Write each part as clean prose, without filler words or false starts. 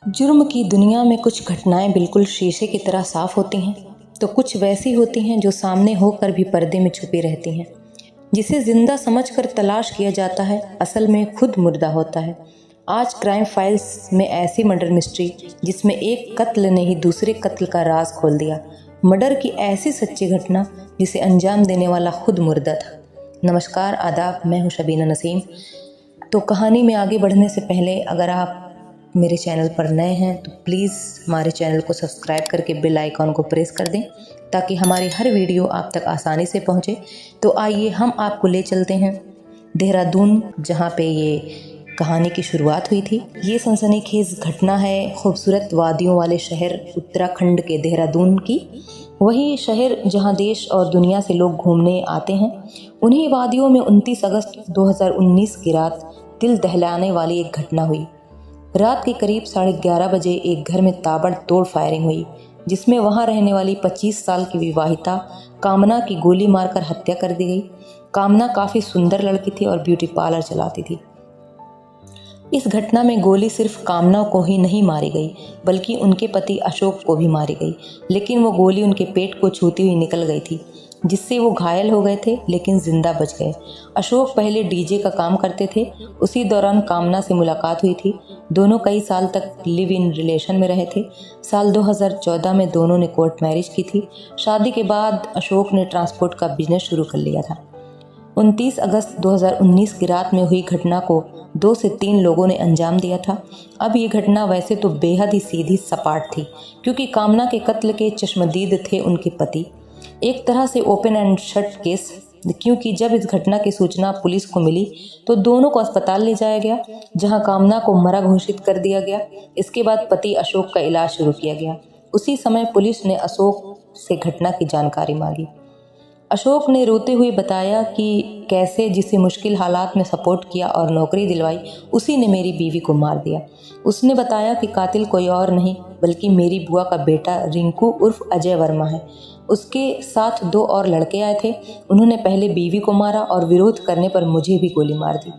जुर्म की दुनिया में कुछ घटनाएं बिल्कुल शीशे की तरह साफ होती हैं, तो कुछ वैसी होती हैं जो सामने होकर भी पर्दे में छुपी रहती हैं। जिसे जिंदा समझकर तलाश किया जाता है, असल में खुद मुर्दा होता है। आज क्राइम फाइल्स में ऐसी मर्डर मिस्ट्री जिसमें एक कत्ल ने ही दूसरे कत्ल का राज खोल दिया। मर्डर की ऐसी सच्ची घटना जिसे अंजाम देने वाला खुद मुर्दा था। नमस्कार, आदाब, मैं हूँ शबीना नसीम। तो कहानी में आगे बढ़ने से पहले अगर आप मेरे चैनल पर नए हैं तो प्लीज़ हमारे चैनल को सब्सक्राइब करके बेल आइकॉन को प्रेस कर दें ताकि हमारी हर वीडियो आप तक आसानी से पहुंचे। तो आइए हम आपको ले चलते हैं देहरादून, जहां पे ये कहानी की शुरुआत हुई थी। ये सनसनीखेज घटना है खूबसूरत वादियों वाले शहर उत्तराखंड के देहरादून की। वही शहर जहां देश और दुनिया से लोग घूमने आते हैं। उन्हीं वादियों में 29 अगस्त 2019 की रात दिल दहलाने वाली एक घटना हुई। रात के करीब 11:30 बजे एक घर में ताबड़तोड़ फायरिंग हुई, जिसमें वहां रहने वाली 25 साल की विवाहिता कामना की गोली मारकर हत्या कर दी गई। कामना काफ़ी सुंदर लड़की थी और ब्यूटी पार्लर चलाती थी। इस घटना में गोली सिर्फ कामना को ही नहीं मारी गई, बल्कि उनके पति अशोक को भी मारी गई। लेकिन वो गोली उनके पेट को छूती हुई निकल गई थी, जिससे वो घायल हो गए थे लेकिन जिंदा बच गए। अशोक पहले डीजे का काम करते थे। उसी दौरान कामना से मुलाकात हुई थी। दोनों कई साल तक लिव इन रिलेशन में रहे थे। साल 2014 में दोनों ने कोर्ट मैरिज की थी। शादी के बाद अशोक ने ट्रांसपोर्ट का बिजनेस शुरू कर लिया था। 29 अगस्त 2019 की रात में हुई घटना को 2 से 3 लोगों ने अंजाम दिया था। अब ये घटना वैसे तो बेहद ही सीधी सपाट थी, क्योंकि कामना के कत्ल के चश्मदीद थे उनके पति। एक तरह से ओपन एंड शट केस, क्योंकि जब इस घटना की सूचना पुलिस को मिली तो दोनों को अस्पताल ले जाया गया, जहां कामना को मरा घोषित कर दिया गया। इसके बाद पति अशोक का इलाज शुरू किया गया। उसी समय पुलिस ने अशोक से घटना की जानकारी मांगी। अशोक ने रोते हुए बताया कि कैसे जिसे मुश्किल हालात में सपोर्ट किया और नौकरी दिलवाई, उसी ने मेरी बीवी को मार दिया। उसने बताया कि कातिल कोई और नहीं बल्कि मेरी बुआ का बेटा रिंकू उर्फ अजय वर्मा है। उसके साथ 2 और लड़के आए थे। उन्होंने पहले बीवी को मारा और विरोध करने पर मुझे भी गोली मार दी।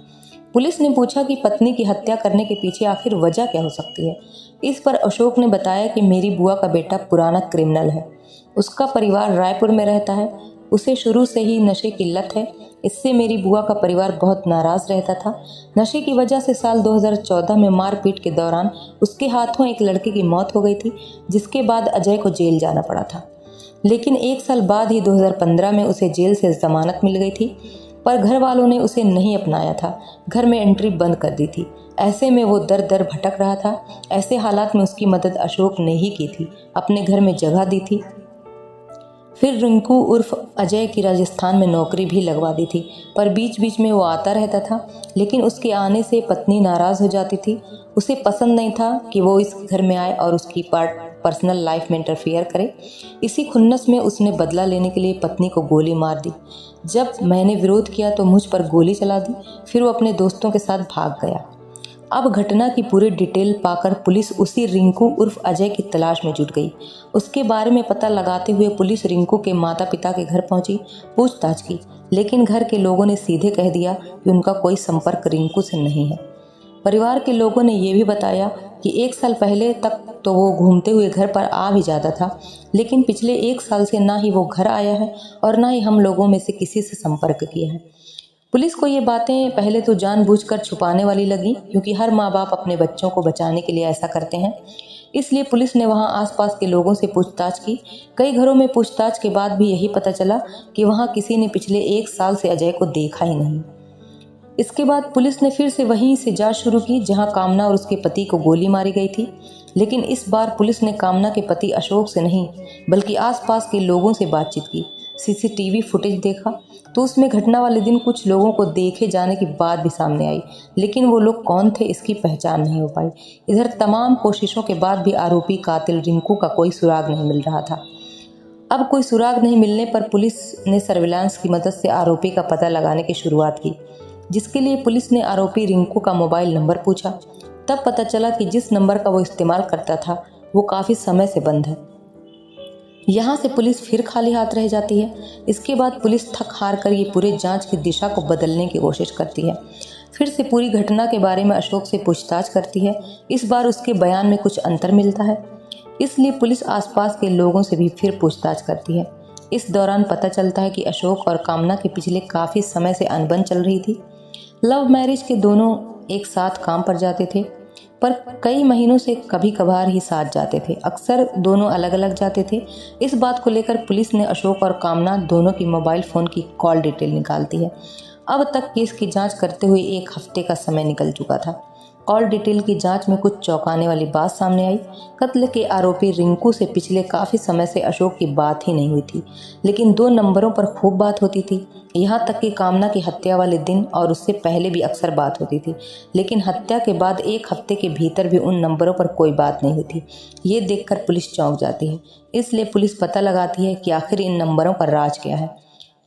पुलिस ने पूछा कि पत्नी की हत्या करने के पीछे आखिर वजह क्या हो सकती है। इस पर अशोक ने बताया कि मेरी बुआ का बेटा पुराना क्रिमिनल है। उसका परिवार रायपुर में रहता है। उसे शुरू से ही नशे की लत है। इससे मेरी बुआ का परिवार बहुत नाराज रहता था। नशे की वजह से साल 2014 में मारपीट के दौरान उसके हाथों एक लड़के की मौत हो गई थी, जिसके बाद अजय को जेल जाना पड़ा था। लेकिन 1 साल बाद ही 2015 में उसे जेल से जमानत मिल गई थी, पर घर वालों ने उसे नहीं अपनाया था। घर में एंट्री बंद कर दी थी। ऐसे में वो दर दर भटक रहा था। ऐसे हालात में उसकी मदद अशोक ने ही की थी, अपने घर में जगह दी थी। फिर रिंकू उर्फ अजय की राजस्थान में नौकरी भी लगवा दी थी, पर बीच बीच में वो आता रहता था। लेकिन उसके आने से पत्नी नाराज़ हो जाती थी। उसे पसंद नहीं था कि वो इस घर में आए और उसकी पर्सनल लाइफ में इंटरफियर करे। इसी खुन्नस में उसने बदला लेने के लिए पत्नी को गोली मार दी। जब मैंने विरोध किया तो मुझ पर गोली चला दी। फिर वो अपने दोस्तों के साथ भाग गया। अब घटना की पूरी डिटेल पाकर पुलिस उसी रिंकू उर्फ अजय की तलाश में जुट गई। उसके बारे में पता लगाते हुए पुलिस रिंकू के माता पिता के घर पहुंची, पूछताछ की। लेकिन घर के लोगों ने सीधे कह दिया कि उनका कोई संपर्क रिंकू से नहीं है। परिवार के लोगों ने यह भी बताया कि 1 साल पहले तक तो वो घूमते हुए घर पर आ भी जाता था, लेकिन पिछले 1 साल से ना ही वो घर आया है और ना ही हम लोगों में से किसी से संपर्क किया है। पुलिस को ये बातें पहले तो जानबूझकर छुपाने वाली लगी, क्योंकि हर माँ बाप अपने बच्चों को बचाने के लिए ऐसा करते हैं। इसलिए पुलिस ने वहाँ आसपास के लोगों से पूछताछ की। कई घरों में पूछताछ के बाद भी यही पता चला कि वहाँ किसी ने पिछले 1 साल से अजय को देखा ही नहीं। इसके बाद पुलिस ने फिर से वहीं से जांच शुरू की जहाँ कामना और उसके पति को गोली मारी गई थी। लेकिन इस बार पुलिस ने कामना के पति अशोक से नहीं बल्कि आसपास के लोगों से बातचीत की। सीसीटीवी फुटेज देखा तो उसमें घटना वाले दिन कुछ लोगों को देखे जाने की बात भी सामने आई, लेकिन वो लोग कौन थे इसकी पहचान नहीं हो पाई। इधर तमाम कोशिशों के बाद भी आरोपी कातिल रिंकू का कोई सुराग नहीं मिल रहा था। अब कोई सुराग नहीं मिलने पर पुलिस ने सर्विलांस की मदद से आरोपी का पता लगाने की शुरुआत की, जिसके लिए पुलिस ने आरोपी रिंकू का मोबाइल नंबर पूछा। तब पता चला कि जिस नंबर का वो इस्तेमाल करता था वो काफ़ी समय से बंद है। यहाँ से पुलिस फिर खाली हाथ रह जाती है। इसके बाद पुलिस थक हार कर ये पूरे जांच की दिशा को बदलने की कोशिश करती है। फिर से पूरी घटना के बारे में अशोक से पूछताछ करती है। इस बार उसके बयान में कुछ अंतर मिलता है, इसलिए पुलिस आसपास के लोगों से भी फिर पूछताछ करती है। इस दौरान पता चलता है कि अशोक और कामना के पिछले काफ़ी समय से अनबन चल रही थी। लव मैरिज के दोनों एक साथ काम पर जाते थे, पर कई महीनों से कभी कभार ही साथ जाते थे। अक्सर दोनों अलग अलग जाते थे। इस बात को लेकर पुलिस ने अशोक और कामना दोनों की मोबाइल फ़ोन की कॉल डिटेल निकालती है। अब तक केस की जांच करते हुए 1 हफ्ते का समय निकल चुका था। कॉल डिटेल की जांच में कुछ चौंकाने वाली बात सामने आई। कत्ल के आरोपी रिंकू से पिछले काफ़ी समय से अशोक की बात ही नहीं हुई थी, लेकिन 2 नंबरों पर खूब बात होती थी। यहाँ तक कि कामना की हत्या वाले दिन और उससे पहले भी अक्सर बात होती थी, लेकिन हत्या के बाद 1 हफ्ते के भीतर भी उन नंबरों पर कोई बात नहीं हुई थी। ये देखकर पुलिस चौंक जाती है। इसलिए पुलिस पता लगाती है कि आखिर इन नंबरों का राज क्या है।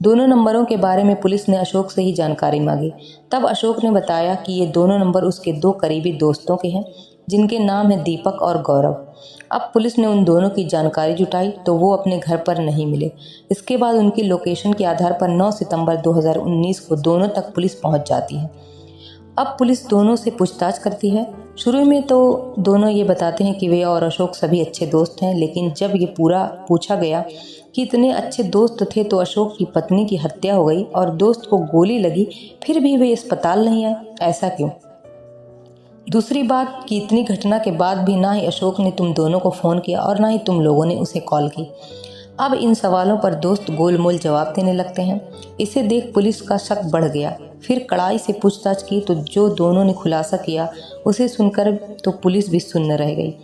दोनों नंबरों के बारे में पुलिस ने अशोक से ही जानकारी मांगी। तब अशोक ने बताया कि ये दोनों नंबर उसके 2 करीबी दोस्तों के हैं, जिनके नाम हैं दीपक और गौरव। अब पुलिस ने उन दोनों की जानकारी जुटाई तो वो अपने घर पर नहीं मिले। इसके बाद उनकी लोकेशन के आधार पर 9 सितंबर 2019 को दोनों तक पुलिस पहुंच जाती है। अब पुलिस दोनों से पूछताछ करती है। शुरू में तो दोनों ये बताते हैं कि वे और अशोक सभी अच्छे दोस्त हैं, लेकिन जब ये पूरा पूछा गया कि इतने अच्छे दोस्त थे तो अशोक की पत्नी की हत्या हो गई और दोस्त को गोली लगी, फिर भी वे अस्पताल नहीं आए, ऐसा क्यों? दूसरी बात कि इतनी घटना के बाद भी ना ही अशोक ने तुम दोनों को फ़ोन किया और ना ही तुम लोगों ने उसे कॉल की। अब इन सवालों पर दोस्त गोलमोल जवाब देने लगते हैं। इसे देख पुलिस का शक बढ़ गया। फिर कड़ाई से पूछताछ की तो जो दोनों ने खुलासा किया उसे सुनकर तो पुलिस भी सुन्न रह गई।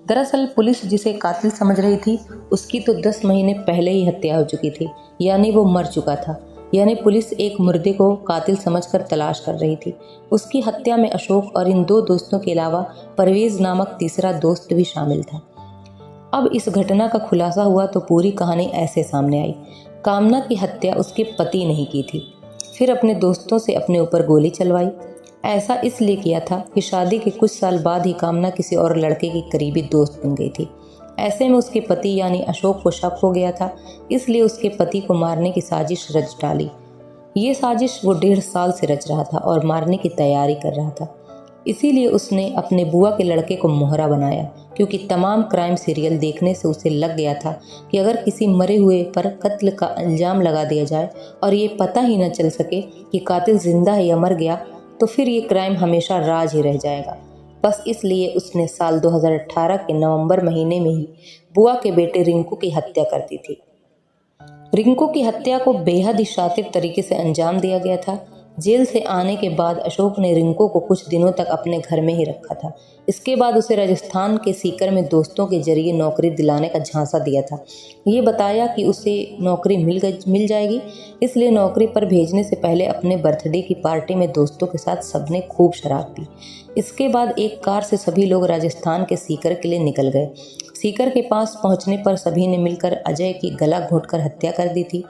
दरअसल पुलिस जिसे कातिल समझ रही थी उसकी तो 10 महीने पहले ही हत्या हो चुकी थी, यानी वो मर चुका था। यानी पुलिस एक मुर्दे को कातिल समझकर तलाश कर रही थी। उसकी हत्या में अशोक और इन 2 दोस्तों के अलावा परवेज नामक तीसरा दोस्त भी शामिल था। अब इस घटना का खुलासा हुआ तो पूरी कहानी ऐसे सामने आई। कामना की हत्या उसके पति ने ही की थी, फिर अपने दोस्तों से अपने ऊपर गोली चलवाई। ऐसा इसलिए किया था कि शादी के कुछ साल बाद ही कामना किसी और लड़के की करीबी दोस्त बन गई थी। ऐसे में उसके पति यानी अशोक को शक हो गया था, इसलिए उसके पति को मारने की साजिश रच डाली। ये साजिश वो 1.5 साल से रच रहा था और मारने की तैयारी कर रहा था। इसीलिए उसने अपने बुआ के लड़के को मोहरा बनाया, क्योंकि तमाम क्राइम सीरियल देखने से उसे लग गया था कि अगर किसी मरे हुए पर कत्ल का इल्ज़ाम लगा दिया जाए और ये पता ही न चल सके कि कातिल जिंदा है या मर गया, तो फिर ये क्राइम हमेशा राज ही रह जाएगा। बस इसलिए उसने साल 2018 के नवंबर महीने में ही बुआ के बेटे रिंकू की हत्या कर दी थी। रिंकू की हत्या को बेहद ही शातिर तरीके से अंजाम दिया गया था। जेल से आने के बाद अशोक ने रिंकू को कुछ दिनों तक अपने घर में ही रखा था। इसके बाद उसे राजस्थान के सीकर में दोस्तों के जरिए नौकरी दिलाने का झांसा दिया था। ये बताया कि उसे नौकरी मिल जाएगी, इसलिए नौकरी पर भेजने से पहले अपने बर्थडे की पार्टी में दोस्तों के साथ सबने खूब शराब पी। इसके बाद एक कार से सभी लोग राजस्थान के सीकर के लिए निकल गए। सीकर के पास पहुंचने पर सभी ने मिलकर अजय की गला घोंटकर हत्या कर दी थी।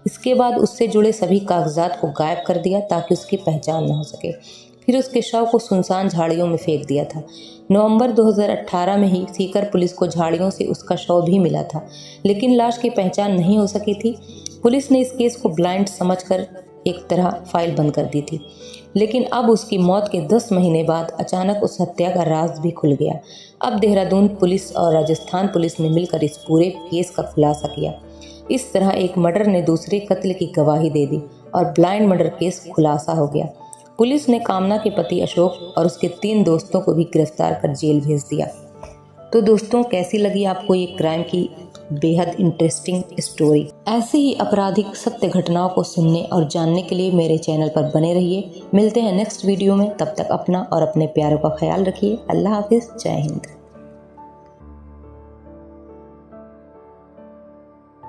इसके बाद उससे जुड़े सभी कागजात को गायब कर दिया ताकि उसकी पहचान न हो सके। फिर उसके शव को सुनसान झाड़ियों में फेंक दिया था। नवंबर 2018 में ही सीकर पुलिस को झाड़ियों से उसका शव भी मिला था, लेकिन लाश की पहचान नहीं हो सकी थी। पुलिस ने इस केस को ब्लाइंड समझकर एक तरह फाइल बंद कर दी थी, लेकिन अब उसकी मौत के 10 महीने बाद अचानक उस हत्या का राज भी खुल गया। अब देहरादून पुलिस और राजस्थान पुलिस ने मिलकर इस पूरे केस का खुलासा किया। इस तरह एक मर्डर ने दूसरे कत्ल की गवाही दे दी और ब्लाइंड मर्डर केस खुलासा हो गया। पुलिस ने कामना के पति अशोक और उसके 3 दोस्तों को भी गिरफ्तार कर जेल भेज दिया। तो दोस्तों, कैसी लगी आपको ये क्राइम की बेहद इंटरेस्टिंग स्टोरी? ऐसी ही आपराधिक सत्य घटनाओं को सुनने और जानने के लिए मेरे चैनल पर बने रहिए। मिलते हैं नेक्स्ट वीडियो में। तब तक अपना और अपने प्यारों का ख्याल रखिए। अल्लाह हाफिज़। जय हिंद।